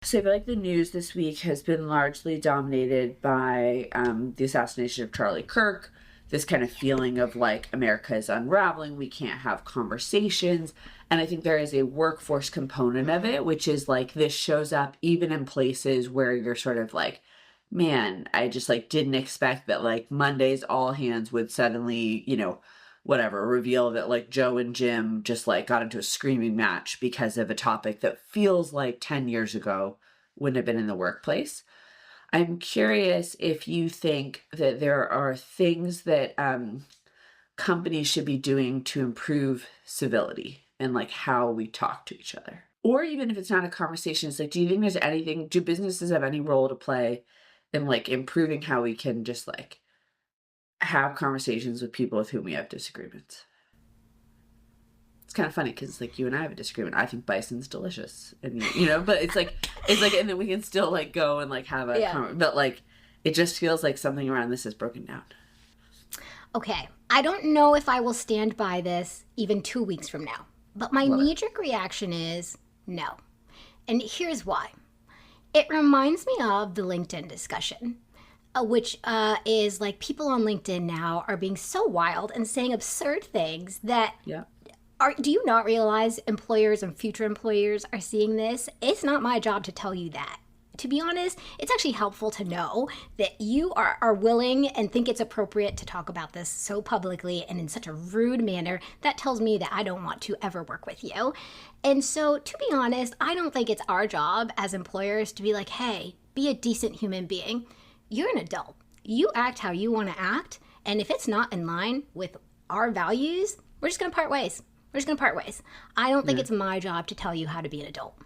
So I feel like the news this week has been largely dominated by the assassination of Charlie Kirk, this kind of feeling of like America is unraveling, we can't have conversations. And I think there is a workforce component of it, which is like this shows up even in places where you're sort of like, man, I just like didn't expect that like Monday's all hands would suddenly, whatever, reveal that like Joe and Jim just like got into a screaming match because of a topic that feels like 10 years ago wouldn't have been in the workplace. I'm curious if you think that there are things that companies should be doing to improve civility and like how we talk to each other. Or even if it's not a conversation, it's like, do you think there's anything, do businesses have any role to play in like improving how we can just like have conversations with people with whom we have disagreements? It's kind of funny because it's like you and I have a disagreement. I think bison's delicious, and but it's like, and then we can still like go and like have a, but like it just feels like something around this is broken down. Okay, I don't know if I will stand by this even 2 weeks from now, but my knee-jerk reaction is no, and here's why. It reminds me of the LinkedIn discussion, which is like people on LinkedIn now are being so wild and saying absurd things that. Yeah. Do you not realize employers and future employers are seeing this? It's not my job to tell you that. To be honest, it's actually helpful to know that you are willing and think it's appropriate to talk about this so publicly and in such a rude manner. That tells me that I don't want to ever work with you. And so, to be honest, I don't think it's our job as employers to be like, hey, be a decent human being. You're an adult. You act how you want to act. And if it's not in line with our values, we're just going to part ways. We're just going to part ways. I don't think it's my job to tell you how to be an adult.